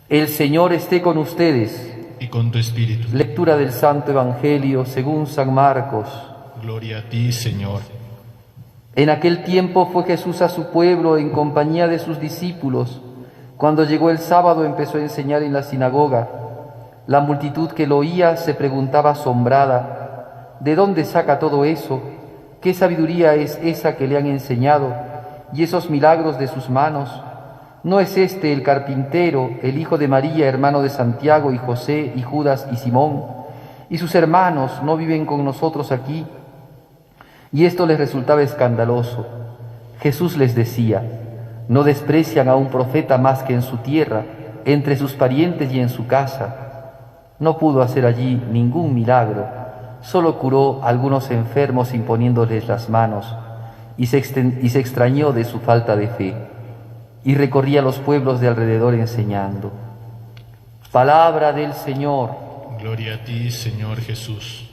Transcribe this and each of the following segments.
El Señor esté con ustedes. Y con tu espíritu. Lectura del Santo Evangelio según San Marcos. Gloria a ti, Señor. En aquel tiempo fue Jesús a su pueblo en compañía de sus discípulos. Cuando llegó el sábado empezó a enseñar en la sinagoga. La multitud que lo oía se preguntaba asombrada: ¿de dónde saca todo eso? ¿Qué sabiduría es esa que le han enseñado? ¿Y esos milagros de sus manos? ¿No es este el carpintero, el hijo de María, hermano de Santiago y José y Judas y Simón? ¿Y sus hermanos no viven con nosotros aquí? Y esto les resultaba escandaloso. Jesús les decía: no desprecian a un profeta más que en su tierra, entre sus parientes y en su casa. No pudo hacer allí ningún milagro, solo curó a algunos enfermos imponiéndoles las manos, y se extrañó de su falta de fe, y recorría los pueblos de alrededor enseñando. Palabra del Señor. Gloria a ti, Señor Jesús.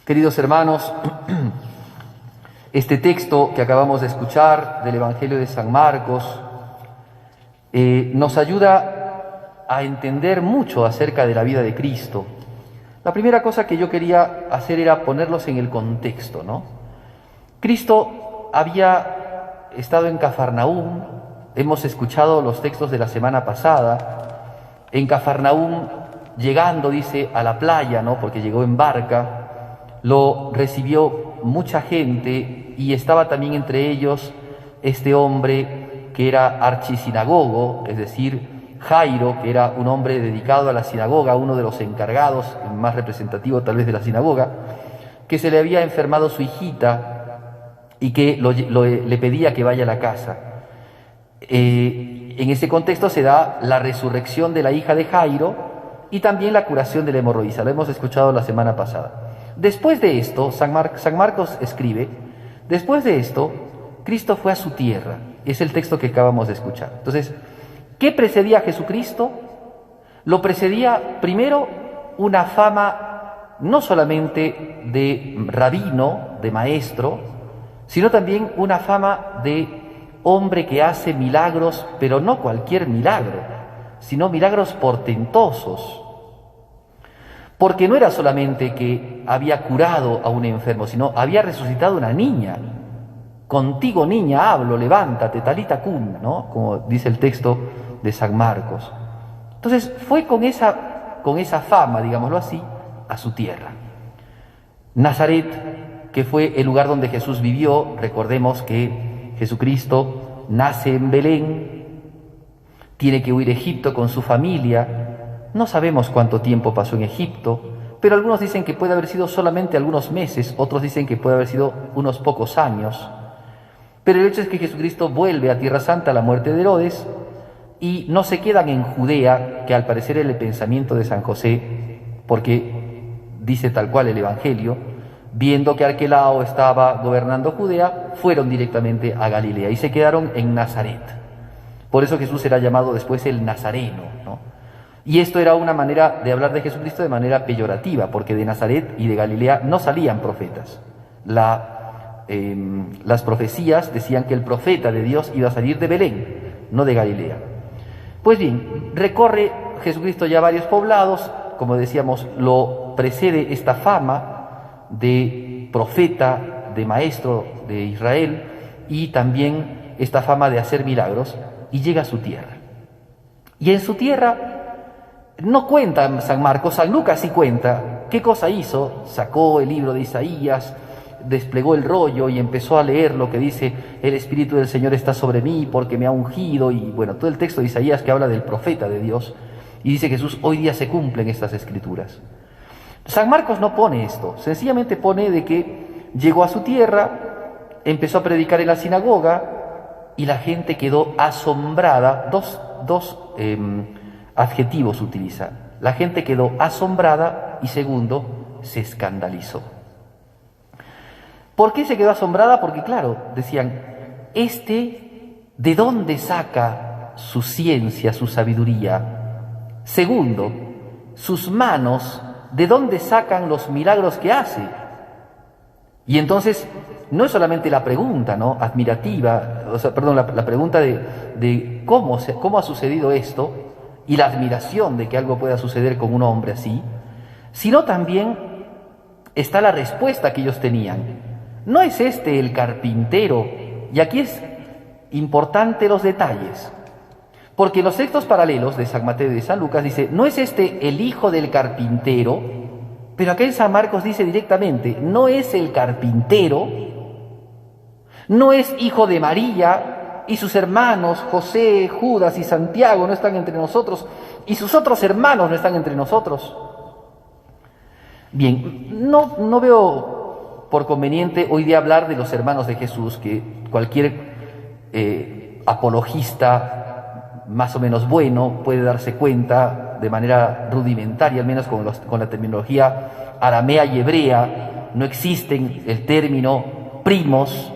Queridos hermanos, este texto que acabamos de escuchar del Evangelio de San Marcos nos ayuda a entender mucho acerca de la vida de Cristo. La primera cosa que yo quería hacer era ponerlos en el contexto, ¿no? Cristo había estado en Cafarnaúm, hemos escuchado los textos de la semana pasada. En Cafarnaúm, llegando, dice, a la playa, ¿no? Porque llegó en barca, lo recibió mucha gente y estaba también entre ellos este hombre que era archisinagogo, es decir, Jairo, que era un hombre dedicado a la sinagoga, uno de los encargados, el más representativo tal vez de la sinagoga, que se le había enfermado su hijita y que le pedía que vaya a la casa. En ese contexto se da la resurrección de la hija de Jairo y también la curación de la hemorroísa, lo hemos escuchado la semana pasada. Después de esto, San Marcos escribe, después de esto, Cristo fue a su tierra. Es el texto que acabamos de escuchar. Entonces, ¿qué precedía a Jesucristo? Lo precedía primero una fama no solamente de rabino, de maestro, sino también una fama de hombre que hace milagros, pero no cualquier milagro, sino milagros portentosos. Porque no era solamente que había curado a un enfermo, sino había resucitado una niña. Contigo, niña, hablo, levántate, talita cum, ¿no? Como dice el texto de San Marcos. Entonces fue con esa fama, digámoslo así, a su tierra. Nazaret, que fue el lugar donde Jesús vivió, recordemos que Jesucristo nace en Belén, tiene que huir a Egipto con su familia. No sabemos cuánto tiempo pasó en Egipto, pero algunos dicen que puede haber sido solamente algunos meses, otros dicen que puede haber sido unos pocos años. Pero el hecho es que Jesucristo vuelve a Tierra Santa a la muerte de Herodes y no se quedan en Judea, que al parecer era el pensamiento de San José, porque dice tal cual el Evangelio, viendo que Arquelao estaba gobernando Judea, fueron directamente a Galilea y se quedaron en Nazaret. Por eso Jesús será llamado después el Nazareno, ¿no? Y esto era una manera de hablar de Jesucristo de manera peyorativa, porque de Nazaret y de Galilea no salían profetas. Las profecías decían que el profeta de Dios iba a salir de Belén, no de Galilea. Pues bien, recorre Jesucristo ya varios poblados, como decíamos, lo precede esta fama de profeta, de maestro de Israel, y también esta fama de hacer milagros, y llega a su tierra. Y en su tierra no cuenta San Marcos, San Lucas sí cuenta qué cosa hizo. Sacó el libro de Isaías, desplegó el rollo y empezó a leer lo que dice: el Espíritu del Señor está sobre mí porque me ha ungido, y bueno, todo el texto de Isaías que habla del profeta de Dios, y dice Jesús: hoy día se cumplen estas escrituras. San Marcos no pone esto, sencillamente pone de que llegó a su tierra, empezó a predicar en la sinagoga y la gente quedó asombrada. Dos adjetivos utiliza. La gente quedó asombrada y segundo, se escandalizó. ¿Por qué se quedó asombrada? Porque claro, decían, ¿de dónde saca su ciencia, su sabiduría? Segundo, sus manos, ¿de dónde sacan los milagros que hace? Y entonces, no es solamente la pregunta, ¿no?, admirativa, la pregunta de cómo ha sucedido esto y la admiración de que algo pueda suceder con un hombre así, sino también está la respuesta que ellos tenían. ¿No es este el carpintero? Y aquí es importante los detalles, porque en los textos paralelos de San Mateo y de San Lucas dice, ¿no es este el hijo del carpintero? Pero acá en San Marcos dice directamente, no es el carpintero, no es hijo de María, y sus hermanos José, Judas y Santiago no están entre nosotros, y sus otros hermanos no están entre nosotros. Bien, no veo por conveniente hoy día hablar de los hermanos de Jesús, que cualquier apologista más o menos bueno puede darse cuenta de manera rudimentaria, al menos con la terminología aramea y hebrea. No existen el término primos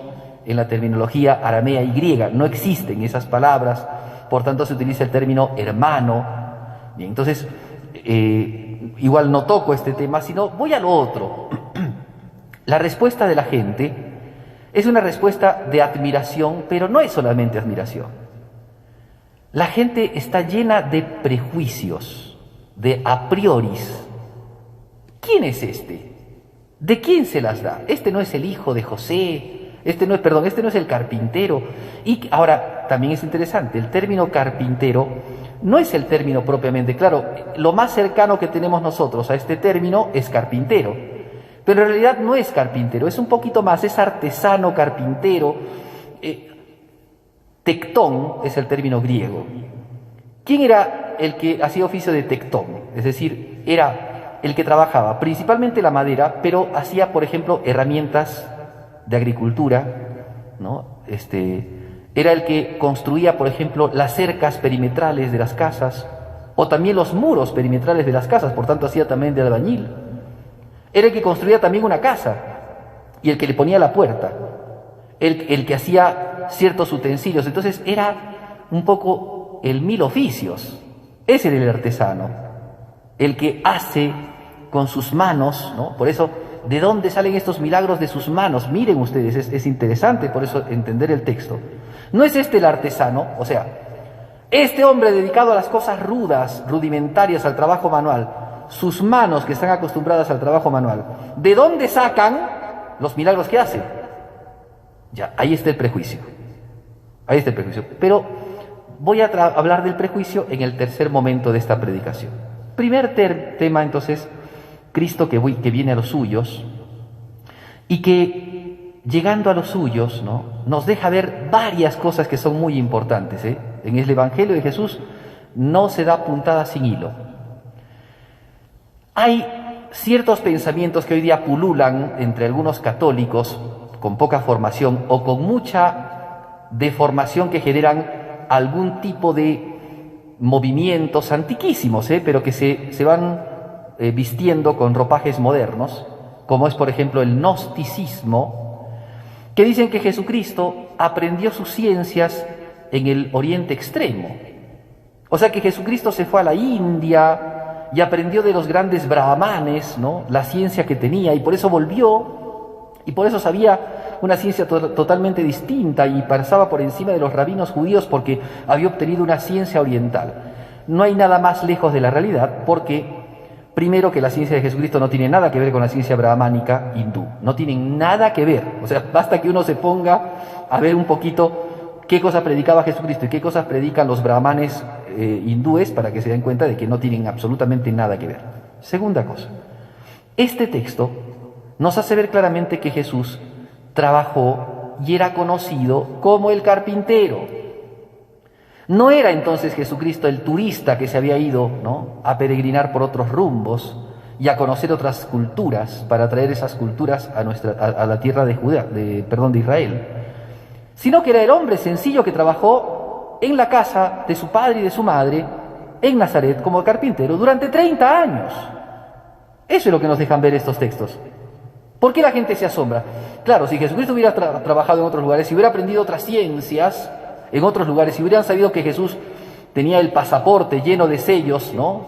en la terminología aramea y griega, no existen esas palabras, por tanto se utiliza el término hermano. Bien, entonces igual no toco este tema, sino voy a lo otro. La respuesta de la gente es una respuesta de admiración, pero no es solamente admiración. La gente está llena de prejuicios, de a prioris. ¿Quién es este? ¿De quién se las da? Este no es el hijo de José, este no es el carpintero. Y ahora, también es interesante, el término carpintero no es el término propiamente, claro, lo más cercano que tenemos nosotros a este término es carpintero, pero en realidad no es carpintero, es un poquito más, es artesano, carpintero. Tectón es el término griego. ¿Quién era el que hacía oficio de tectón? Es decir, era el que trabajaba principalmente la madera, pero hacía, por ejemplo, herramientas de agricultura, ¿no? Era el que construía, por ejemplo, las cercas perimetrales de las casas, o también los muros perimetrales de las casas, por tanto hacía también de albañil. Era el que construía también una casa, y el que le ponía la puerta, el que hacía ciertos utensilios. Entonces era un poco el mil oficios. Ese era el artesano, el que hace con sus manos, ¿no? Por eso, ¿de dónde salen estos milagros de sus manos? Miren ustedes, es interesante por eso entender el texto. No es este el artesano, o sea, este hombre dedicado a las cosas rudas, rudimentarias, al trabajo manual, sus manos que están acostumbradas al trabajo manual, ¿de dónde sacan los milagros que hace? Ya, ahí está el prejuicio. Ahí está el prejuicio. Pero voy a hablar del prejuicio en el tercer momento de esta predicación. Primer tema, entonces, Cristo que viene a los suyos y que, llegando a los suyos, ¿no?, nos deja ver varias cosas que son muy importantes, ¿eh? En el Evangelio de Jesús no se da puntada sin hilo. Hay ciertos pensamientos que hoy día pululan entre algunos católicos con poca formación o con mucha deformación, que generan algún tipo de movimientos antiquísimos, pero que se van vistiendo con ropajes modernos, como es, por ejemplo, el gnosticismo, que dicen que Jesucristo aprendió sus ciencias en el Oriente Extremo. O sea, que Jesucristo se fue a la India y aprendió de los grandes brahmanes, ¿no?, la ciencia que tenía, y por eso volvió, y por eso sabía una ciencia totalmente distinta y pasaba por encima de los rabinos judíos porque había obtenido una ciencia oriental. No hay nada más lejos de la realidad, porque primero, que la ciencia de Jesucristo no tiene nada que ver con la ciencia brahmánica hindú, no tienen nada que ver. O sea, basta que uno se ponga a ver un poquito qué cosas predicaba Jesucristo y qué cosas predican los brahmanes hindúes para que se den cuenta de que no tienen absolutamente nada que ver. Segunda cosa, este texto nos hace ver claramente que Jesús trabajó y era conocido como el carpintero. No era entonces Jesucristo el turista que se había ido, ¿no?, a peregrinar por otros rumbos y a conocer otras culturas para traer esas culturas a la tierra de Israel, sino que era el hombre sencillo que trabajó en la casa de su padre y de su madre en Nazaret como carpintero durante 30 años. Eso es lo que nos dejan ver estos textos. ¿Por qué la gente se asombra? Claro, si Jesucristo hubiera trabajado en otros lugares, si hubiera aprendido otras ciencias en otros lugares, si hubieran sabido que Jesús tenía el pasaporte lleno de sellos, ¿no?,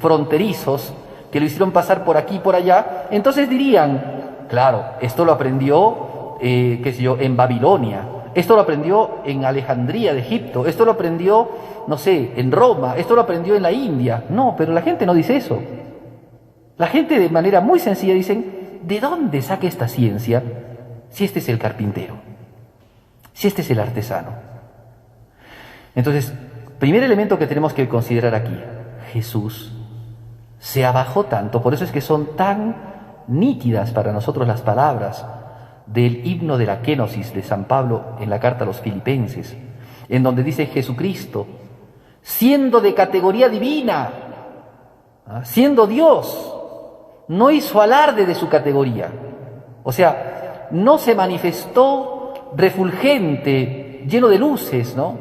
fronterizos, que lo hicieron pasar por aquí y por allá, entonces dirían, Claro, esto lo aprendió, qué sé yo, en Babilonia. Esto lo aprendió en Alejandría de Egipto. Esto lo aprendió, no sé, en Roma. Esto lo aprendió en la India. No, pero la gente no dice eso. La gente de manera muy sencilla dicen, ¿de dónde saca esta ciencia si este es el carpintero? Si este es el artesano. Entonces, primer elemento que tenemos que considerar aquí, Jesús se abajó tanto, por eso es que son tan nítidas para nosotros las palabras del himno de la kénosis de San Pablo en la carta a los Filipenses, en donde dice Jesucristo, siendo de categoría divina, siendo Dios, no hizo alarde de su categoría. O sea, no se manifestó refulgente, lleno de luces, ¿no?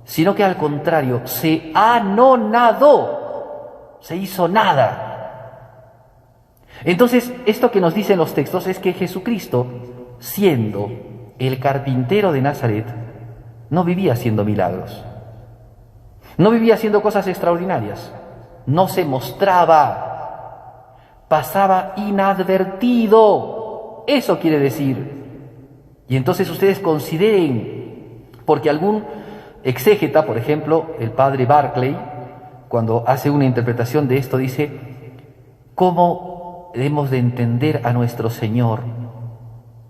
Sino que al contrario, se anonadó, se hizo nada. Entonces, esto que nos dicen los textos es que Jesucristo, siendo el carpintero de Nazaret, no vivía haciendo milagros, no vivía haciendo cosas extraordinarias, no se mostraba, pasaba inadvertido. Eso quiere decir. Y entonces ustedes consideren, porque algún exégeta, por ejemplo, el padre Barclay, cuando hace una interpretación de esto, dice, ¿cómo debemos de entender a nuestro Señor,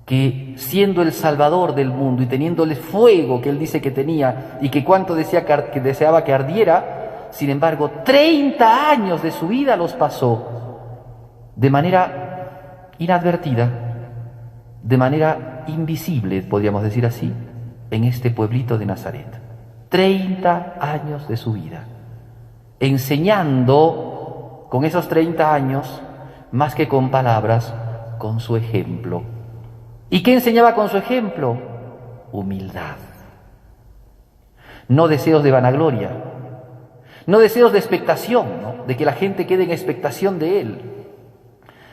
que siendo el Salvador del mundo y teniendo el fuego que Él dice que tenía y que cuánto deseaba que ardiera, sin embargo, 30 años de su vida los pasó de manera inadvertida, de manera invisible, podríamos decir así, en este pueblito de Nazaret? 30 años de su vida, enseñando con esos 30 años, más que con palabras, con su ejemplo. ¿Y qué enseñaba con su ejemplo? Humildad. No deseos de vanagloria, no deseos de expectación, ¿no? De que la gente quede en expectación de él.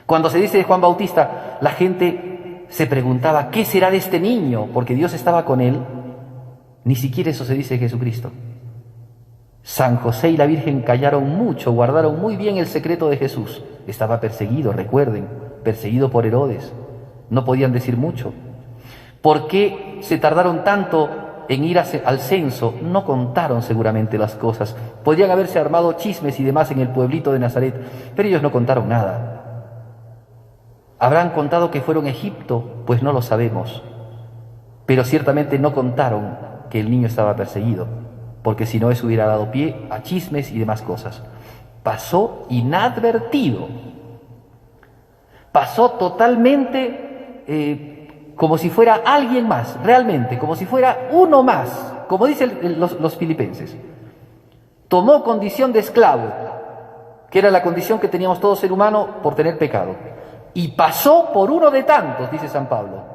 Cuando se dice de Juan Bautista, la gente se preguntaba, ¿qué será de este niño? Porque Dios estaba con él. Ni siquiera eso se dice de Jesucristo. San José y la Virgen callaron mucho, guardaron muy bien el secreto de Jesús. Estaba perseguido, recuerden, perseguido por Herodes. No podían decir mucho. ¿Por qué se tardaron tanto en ir al censo? No contaron seguramente las cosas. Podrían haberse armado chismes y demás en el pueblito de Nazaret, pero ellos no contaron nada. ¿Habrán contado que fueron a Egipto? Pues no lo sabemos. Pero ciertamente no contaron que el niño estaba perseguido, porque si no eso hubiera dado pie a chismes y demás cosas. Pasó inadvertido. Pasó totalmente como si fuera alguien más, realmente, como si fuera uno más, como dicen los filipenses. Tomó condición de esclavo, que era la condición que teníamos todo ser humano por tener pecado, y pasó por uno de tantos, dice San Pablo.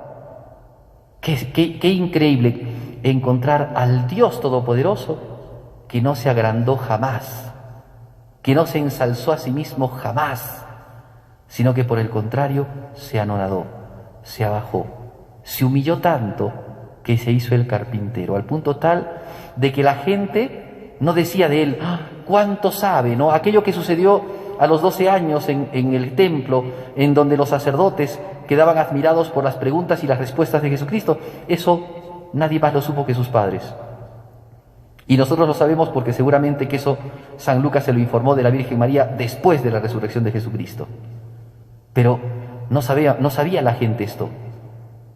Qué increíble encontrar al Dios Todopoderoso que no se agrandó jamás, que no se ensalzó a sí mismo jamás, sino que por el contrario se anonadó, se abajó, se humilló tanto que se hizo el carpintero, al punto tal de que la gente no decía de él, ¿cuánto sabe? ¿No? Aquello que sucedió a los 12 años en el templo, en donde los sacerdotes quedaban admirados por las preguntas y las respuestas de Jesucristo, eso nadie más lo supo que sus padres. Y nosotros lo sabemos porque seguramente que eso San Lucas se lo informó de la Virgen María después de la resurrección de Jesucristo. Pero no sabía la gente esto.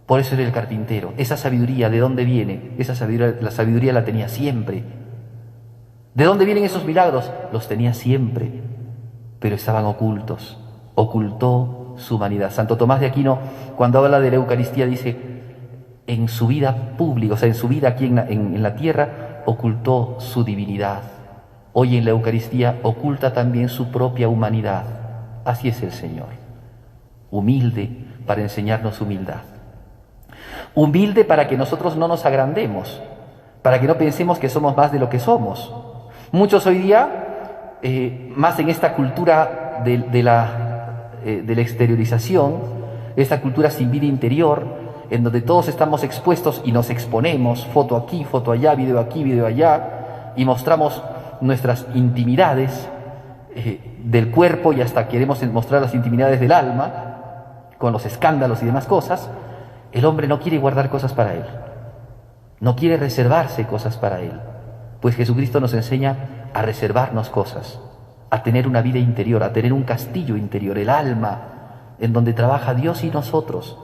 Por eso era el carpintero. Esa sabiduría, ¿de dónde viene? La sabiduría la tenía siempre. ¿De dónde vienen esos milagros? Los tenía siempre, pero estaban ocultos. Ocultó su humanidad. Santo Tomás de Aquino, cuando habla de la Eucaristía, dice, en su vida pública, o sea, en su vida aquí en la tierra, ocultó su divinidad. Hoy en la Eucaristía oculta también su propia humanidad. Así es el Señor. Humilde para enseñarnos humildad. Humilde para que nosotros no nos agrandemos, para que no pensemos que somos más de lo que somos. Muchos hoy día, más en esta cultura de la exteriorización, esta cultura sin vida interior, en donde todos estamos expuestos y nos exponemos, foto aquí, foto allá, video aquí, video allá, y mostramos nuestras intimidades del cuerpo y hasta queremos mostrar las intimidades del alma. con los escándalos y demás cosas, el hombre no quiere guardar cosas para él, no quiere reservarse cosas para él, pues Jesucristo nos enseña a reservarnos cosas, a tener una vida interior, a tener un castillo interior, el alma, en donde trabaja Dios y nosotros,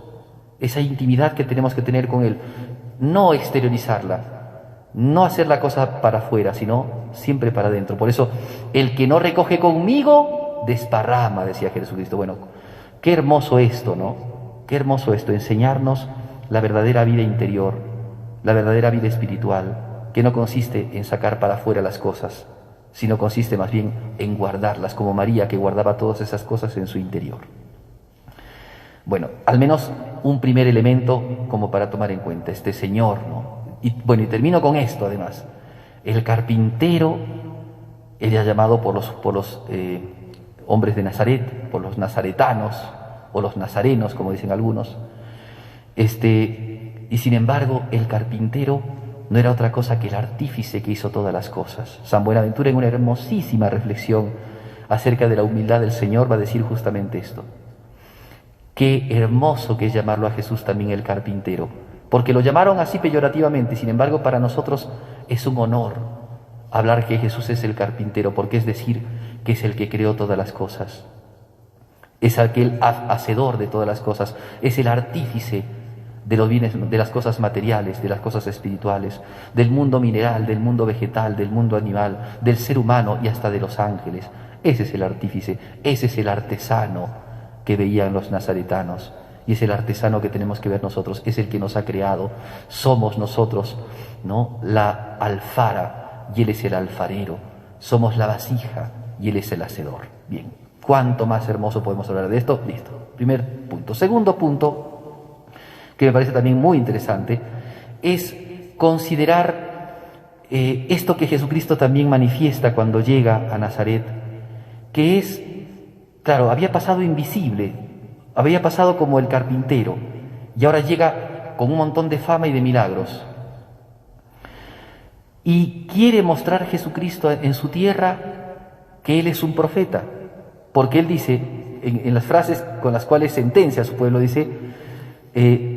esa intimidad que tenemos que tener con Él, no exteriorizarla, no hacer la cosa para afuera, sino siempre para adentro. Por eso, el que no recoge conmigo, desparrama, decía Jesucristo. Bueno, qué hermoso esto, ¿no? Qué hermoso esto, enseñarnos la verdadera vida interior, la verdadera vida espiritual, que no consiste en sacar para afuera las cosas, sino consiste más bien en guardarlas, como María, que guardaba todas esas cosas en su interior. Bueno, al menos un primer elemento como para tomar en cuenta, este Señor, ¿no? Y bueno, y termino con esto además. El carpintero era llamado por los hombres de Nazaret, por los nazaretanos, o los nazarenos, como dicen algunos. Y sin embargo, el carpintero no era otra cosa que el artífice que hizo todas las cosas. San Buenaventura, en una hermosísima reflexión acerca de la humildad del Señor, va a decir justamente esto. Qué hermoso que es llamarlo a Jesús también el carpintero, porque lo llamaron así peyorativamente, sin embargo para nosotros es un honor hablar que Jesús es el carpintero, porque es decir que es el que creó todas las cosas, es aquel hacedor de todas las cosas, es el artífice de los bienes, de las cosas materiales, de las cosas espirituales, del mundo mineral, del mundo vegetal, del mundo animal, del ser humano y hasta de los ángeles. Ese es el artífice, ese es el artesano que veían los nazaretanos, y es el artesano que tenemos que ver nosotros, es el que nos ha creado. Somos nosotros, ¿no?, la alfara y Él es el alfarero, somos la vasija y Él es el hacedor. Bien, ¿cuánto más hermoso podemos hablar de esto? Listo, primer punto. Segundo punto, que me parece también muy interesante, es considerar esto que Jesucristo también manifiesta cuando llega a Nazaret, que es, claro, había pasado invisible, había pasado como el carpintero, y ahora llega con un montón de fama y de milagros. Y quiere mostrar Jesucristo en su tierra que Él es un profeta, porque Él dice, en las frases con las cuales sentencia a su pueblo, dice,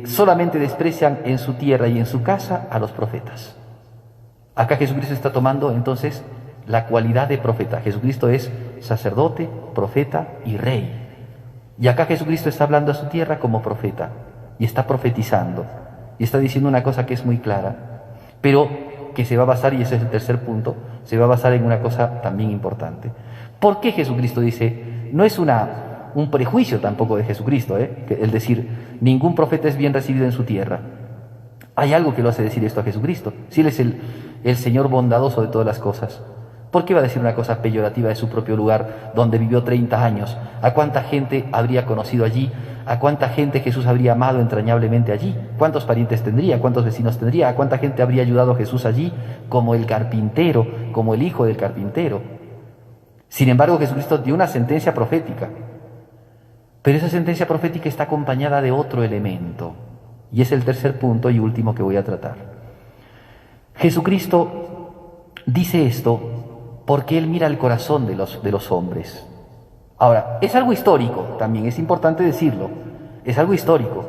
solamente desprecian en su tierra y en su casa a los profetas. Acá Jesucristo está tomando entonces la cualidad de profeta. Jesucristo es sacerdote, profeta y rey. Y acá Jesucristo está hablando a su tierra como profeta y está profetizando y está diciendo una cosa que es muy clara, pero que se va a basar, y ese es el tercer punto, se va a basar en una cosa también importante. ¿Por qué Jesucristo dice? No es un prejuicio tampoco de Jesucristo, el decir ningún profeta es bien recibido en su tierra. Hay algo que lo hace decir esto a Jesucristo. Si Él es el Señor bondadoso de todas las cosas, ¿por qué va a decir una cosa peyorativa de su propio lugar, donde vivió 30 años? ¿A cuánta gente habría conocido allí? ¿A cuánta gente Jesús habría amado entrañablemente allí? ¿Cuántos parientes tendría? ¿Cuántos vecinos tendría? ¿A cuánta gente habría ayudado a Jesús allí como el carpintero, como el hijo del carpintero? Sin embargo, Jesucristo dio una sentencia profética, pero esa sentencia profética está acompañada de otro elemento, y es el tercer punto y último que voy a tratar. Jesucristo dice esto porque Él mira el corazón de los hombres. Ahora, es algo histórico también, es importante decirlo, es algo histórico,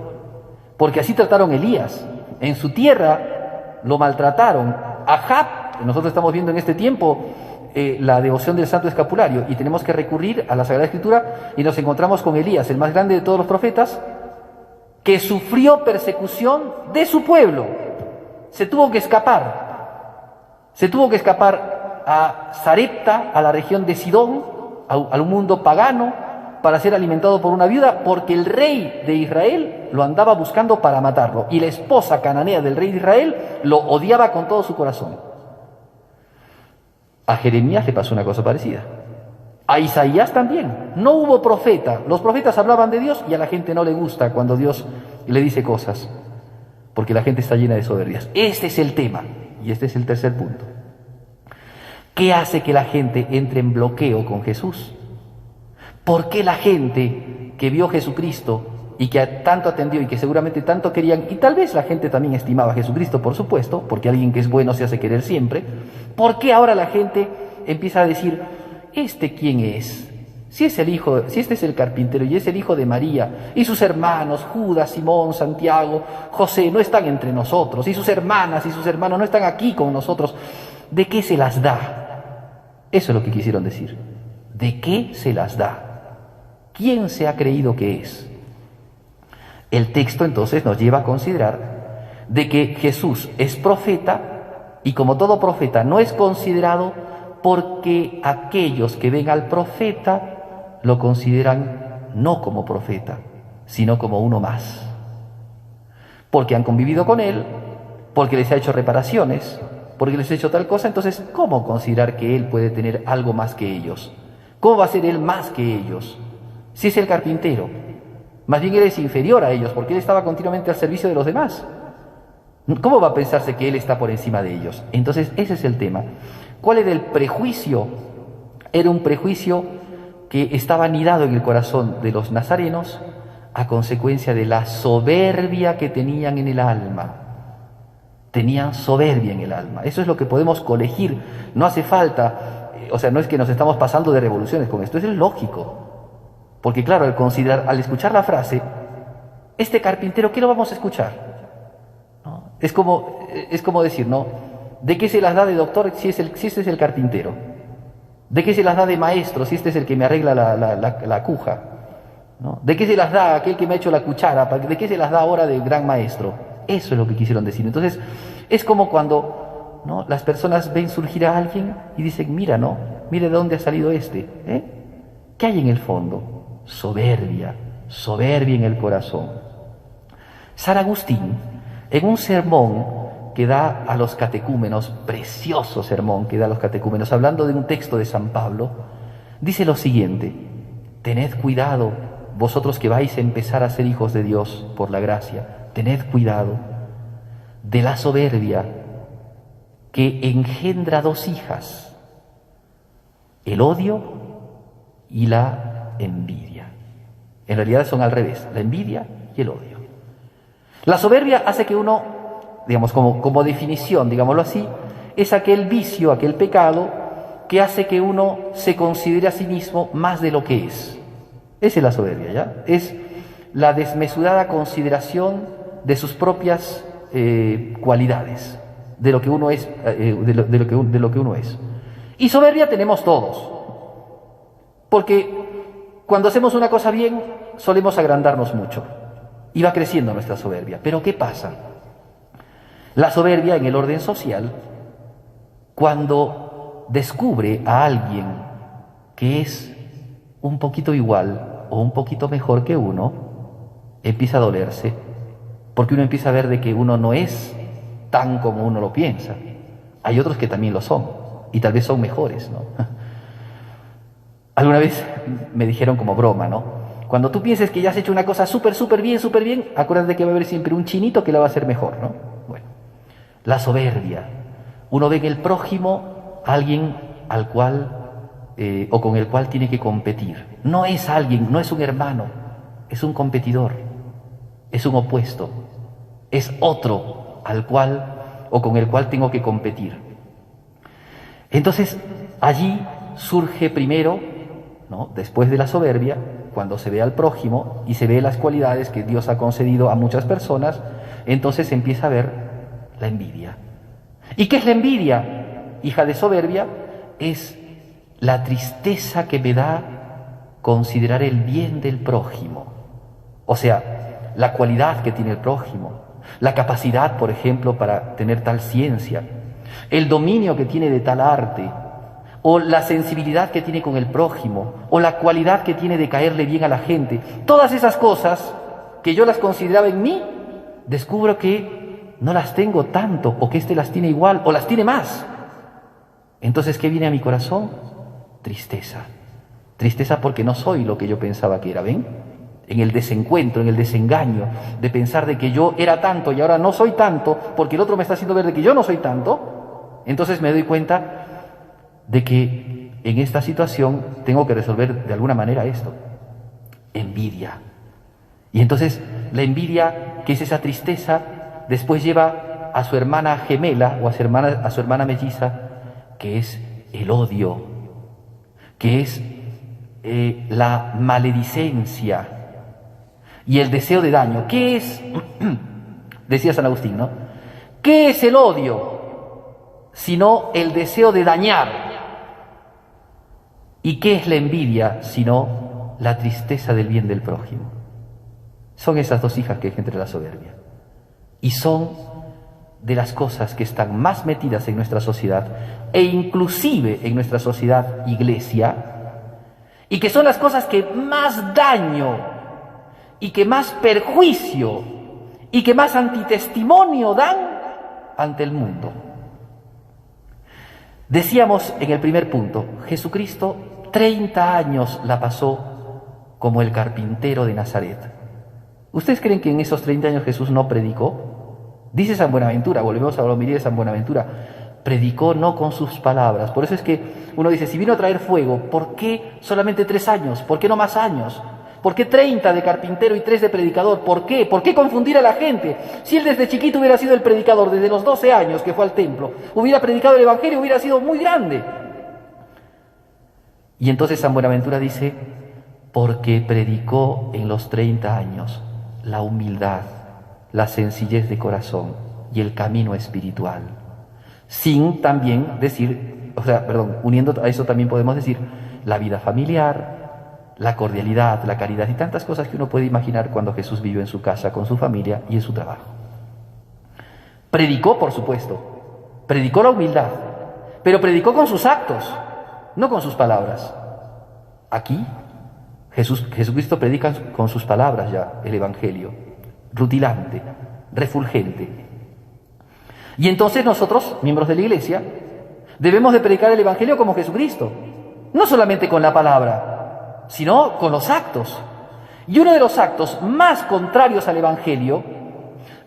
porque así trataron a Elías. En su tierra lo maltrataron. Ahab, nosotros estamos viendo en este tiempo la devoción del Santo Escapulario, y tenemos que recurrir a la Sagrada Escritura, y nos encontramos con Elías, el más grande de todos los profetas, que sufrió persecución de su pueblo. Se tuvo que escapar a Sarepta, a la región de Sidón, a un mundo pagano, para ser alimentado por una viuda, porque el rey de Israel lo andaba buscando para matarlo, y la esposa cananea del rey de Israel lo odiaba con todo su corazón. A Jeremías le pasó una cosa parecida. A Isaías también. No hubo profeta. Los profetas hablaban de Dios y a la gente no le gusta cuando Dios le dice cosas, porque la gente está llena de soberbias. Este es el tema, y este es el tercer punto. ¿Qué hace que la gente entre en bloqueo con Jesús? ¿Por qué la gente que vio a Jesucristo y que tanto atendió y que seguramente tanto querían, y tal vez la gente también estimaba a Jesucristo, por supuesto, porque alguien que es bueno se hace querer siempre, ¿por qué ahora la gente empieza a decir, ¿este quién es? Si este es el carpintero y es el hijo de María, y sus hermanos, Judas, Simón, Santiago, José, no están entre nosotros, y sus hermanas y sus hermanos no están aquí con nosotros, ¿de qué se las da? Eso es lo que quisieron decir. ¿De qué se las da? ¿Quién se ha creído que es? El texto entonces nos lleva a considerar de que Jesús es profeta, y como todo profeta no es considerado porque aquellos que ven al profeta lo consideran no como profeta, sino como uno más. Porque han convivido con él, porque les ha hecho reparaciones, porque les ha hecho tal cosa, entonces, ¿cómo considerar que él puede tener algo más que ellos? ¿Cómo va a ser él más que ellos? Si es el carpintero, más bien él es inferior a ellos, porque él estaba continuamente al servicio de los demás. ¿Cómo va a pensarse que él está por encima de ellos? Entonces, ese es el tema. ¿Cuál era el prejuicio? Era un prejuicio que estaba anidado en el corazón de los nazarenos a consecuencia de la soberbia que tenían en el alma. Tenían soberbia en el alma. Eso es lo que podemos colegir. No hace falta, no es que nos estamos pasando de revoluciones con esto, eso es lógico. Porque claro, al escuchar la frase, este carpintero, ¿qué lo vamos a escuchar? ¿No? Es como decir, ¿no? ¿De qué se las da de doctor si este es el carpintero? ¿De qué se las da de maestro si este es el que me arregla la cuja? ¿No? ¿De qué se las da aquel que me ha hecho la cuchara? ¿De qué se las da ahora de gran maestro? Eso es lo que quisieron decir. Entonces, es como cuando, ¿no?, las personas ven surgir a alguien y dicen, mira, ¿no? Mire de dónde ha salido este. ¿Qué hay en el fondo? Soberbia en el corazón. San Agustín, en un sermón que da a los catecúmenos, precioso sermón que da a los catecúmenos, hablando de un texto de San Pablo, dice lo siguiente: tened cuidado, vosotros que vais a empezar a ser hijos de Dios por la gracia, tened cuidado de la soberbia que engendra dos hijas, el odio y la envidia. En realidad son al revés, la envidia y el odio. La soberbia hace que uno, digamos, como definición, digámoslo así, es aquel vicio, aquel pecado que hace que uno se considere a sí mismo más de lo que es. Esa es la soberbia, ¿ya? Es la desmesurada consideración de sus propias cualidades, de lo que uno es, de lo que uno es. Y soberbia tenemos todos, porque cuando hacemos una cosa bien solemos agrandarnos mucho y va creciendo nuestra soberbia. Pero ¿qué pasa? La soberbia en el orden social, cuando descubre a alguien que es un poquito igual o un poquito mejor que uno, empieza a dolerse, porque uno empieza a ver de que uno no es tan como uno lo piensa. Hay otros que también lo son, y tal vez son mejores, ¿no? Alguna vez me dijeron como broma, ¿no? Cuando tú pienses que ya has hecho una cosa súper bien, acuérdate que va a haber siempre un chinito que la va a hacer mejor, ¿no? Bueno, la soberbia. Uno ve en el prójimo a alguien al cual o con el cual tiene que competir. No es alguien, no es un hermano, es un competidor, es un opuesto, es otro al cual o con el cual tengo que competir. Entonces, allí surge primero, ¿no?, después de la soberbia, cuando se ve al prójimo y se ve las cualidades que Dios ha concedido a muchas personas, entonces se empieza a ver la envidia. ¿Y qué es la envidia, hija de soberbia? Es la tristeza que me da considerar el bien del prójimo. O sea, la cualidad que tiene el prójimo, la capacidad, por ejemplo, para tener tal ciencia, el dominio que tiene de tal arte, o la sensibilidad que tiene con el prójimo, o la cualidad que tiene de caerle bien a la gente. Todas esas cosas que yo las consideraba en mí, descubro que no las tengo tanto, o que éste las tiene igual, o las tiene más. Entonces, ¿qué viene a mi corazón? Tristeza. Tristeza porque no soy lo que yo pensaba que era, ¿ven? En el desencuentro, en el desengaño, de pensar de que yo era tanto y ahora no soy tanto, porque el otro me está haciendo ver de que yo no soy tanto. Entonces me doy cuenta de que en esta situación tengo que resolver de alguna manera esto. Envidia. Y entonces la envidia, que es esa tristeza, después lleva a su hermana gemela o a su hermana melliza, que es el odio, que es la maledicencia y el deseo de daño. ¿Qué es? Decía San Agustín, ¿no? ¿Qué es el odio sino el deseo de dañar? ¿Y qué es la envidia sino la tristeza del bien del prójimo? Son esas dos hijas que engendra la soberbia. Y son de las cosas que están más metidas en nuestra sociedad, e inclusive en nuestra sociedad iglesia, y que son las cosas que más daño y que más perjuicio y que más antitestimonio dan ante el mundo. Decíamos en el primer punto, Jesucristo 30 años la pasó como el carpintero de Nazaret. ¿Ustedes creen que en esos 30 años Jesús no predicó? Dice San Buenaventura, volvemos a la homilía de San Buenaventura, predicó no con sus palabras. Por eso es que uno dice, si vino a traer fuego, ¿por qué solamente 3 años? ¿Por qué no más años? ¿Por qué 30 de carpintero y 3 de predicador? ¿Por qué? ¿Por qué confundir a la gente? Si él desde chiquito hubiera sido el predicador, desde los 12 años que fue al templo, hubiera predicado el Evangelio, hubiera sido muy grande. Y entonces San Buenaventura dice, porque predicó en los 30 años la humildad, la sencillez de corazón y el camino espiritual. Sin también decir, uniendo a eso también podemos decir la vida familiar, la cordialidad, la caridad y tantas cosas que uno puede imaginar cuando Jesús vivió en su casa, con su familia y en su trabajo. Predicó, por supuesto, predicó la humildad, pero predicó con sus actos, no con sus palabras. Aquí Jesucristo predica con sus palabras ya el Evangelio, rutilante, refulgente. Y entonces nosotros, miembros de la Iglesia, debemos de predicar el Evangelio como Jesucristo, no solamente con la palabra, sino con los actos. Y uno de los actos más contrarios al Evangelio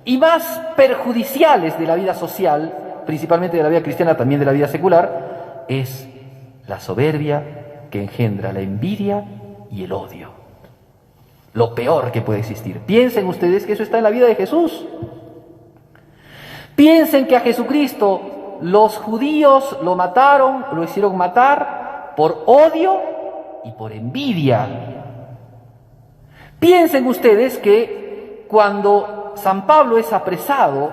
y más perjudiciales de la vida social, principalmente de la vida cristiana, también de la vida secular, es la soberbia que engendra la envidia y el odio. Lo peor que puede existir. Piensen ustedes que eso está en la vida de Jesús. Piensen que a Jesucristo los judíos lo mataron, lo hicieron matar por odio y por envidia. Piensen ustedes que cuando San Pablo es apresado,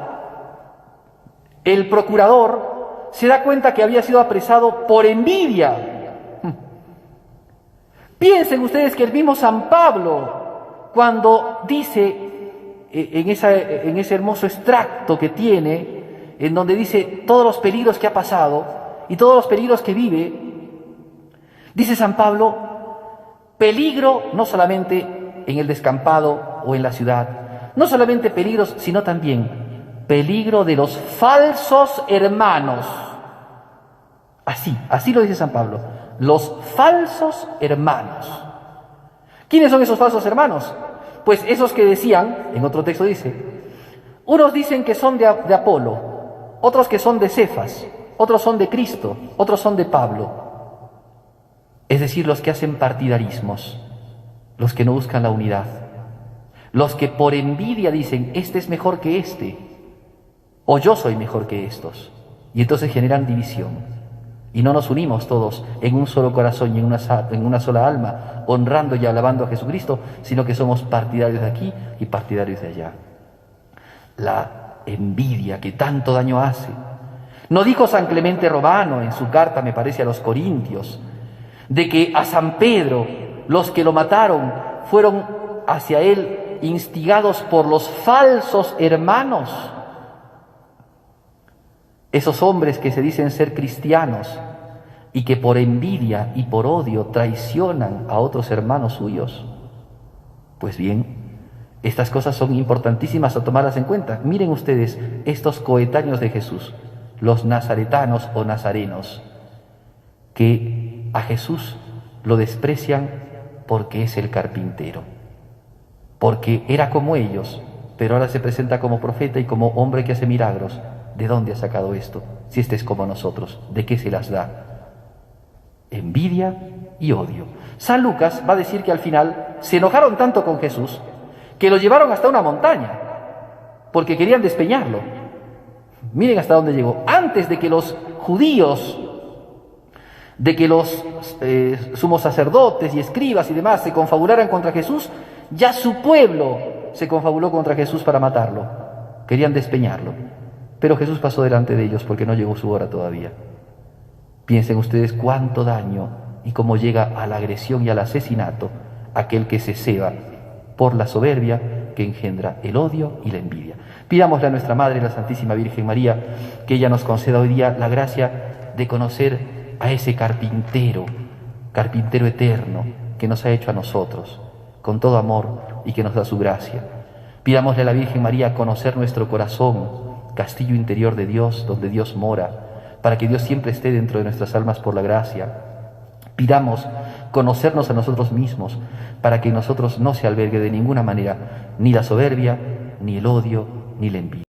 el procurador se da cuenta que había sido apresado por envidia. Piensen ustedes que el mismo San Pablo, cuando dice en ese hermoso extracto que tiene, en donde dice todos los peligros que ha pasado y todos los peligros que vive, dice San Pablo, peligro no solamente en el descampado o en la ciudad, no solamente peligros, sino también peligro de los falsos hermanos. Así lo dice San Pablo, los falsos hermanos. ¿Quiénes son esos falsos hermanos? Pues esos que decían, en otro texto dice, unos dicen que son de Apolo, otros que son de Cefas, otros son de Cristo, otros son de Pablo. Es decir, los que hacen partidarismos, los que no buscan la unidad, los que por envidia dicen, este es mejor que este, o yo soy mejor que estos, y entonces generan división. Y no nos unimos todos en un solo corazón y en una sola alma, honrando y alabando a Jesucristo, sino que somos partidarios de aquí y partidarios de allá. La envidia que tanto daño hace. ¿No dijo San Clemente Romano en su carta, me parece, a los Corintios, de que a San Pedro los que lo mataron fueron hacia él instigados por los falsos hermanos? Esos hombres que se dicen ser cristianos y que por envidia y por odio traicionan a otros hermanos suyos. Pues bien, estas cosas son importantísimas a tomarlas en cuenta. Miren ustedes estos coetáneos de Jesús, los nazaretanos o nazarenos, que a Jesús lo desprecian porque es el carpintero, porque era como ellos, pero ahora se presenta como profeta y como hombre que hace milagros. ¿De dónde ha sacado esto? Si este es como nosotros, ¿de qué se las da? Envidia y odio. San Lucas va a decir que al final se enojaron tanto con Jesús que lo llevaron hasta una montaña porque querían despeñarlo. Miren hasta dónde llegó. Antes de que los judíos de que los sumos sacerdotes y escribas y demás se confabularan contra Jesús, ya su pueblo se confabuló contra Jesús para matarlo. Querían despeñarlo. Pero Jesús pasó delante de ellos porque no llegó su hora todavía. Piensen ustedes cuánto daño y cómo llega a la agresión y al asesinato aquel que se ceba por la soberbia que engendra el odio y la envidia. Pidámosle a nuestra Madre, la Santísima Virgen María, que ella nos conceda hoy día la gracia de conocer a ese carpintero eterno que nos ha hecho a nosotros, con todo amor y que nos da su gracia. Pidámosle a la Virgen María conocer nuestro corazón, castillo interior de Dios, donde Dios mora, para que Dios siempre esté dentro de nuestras almas por la gracia. Pidamos conocernos a nosotros mismos, para que en nosotros no se albergue de ninguna manera ni la soberbia, ni el odio, ni la envidia.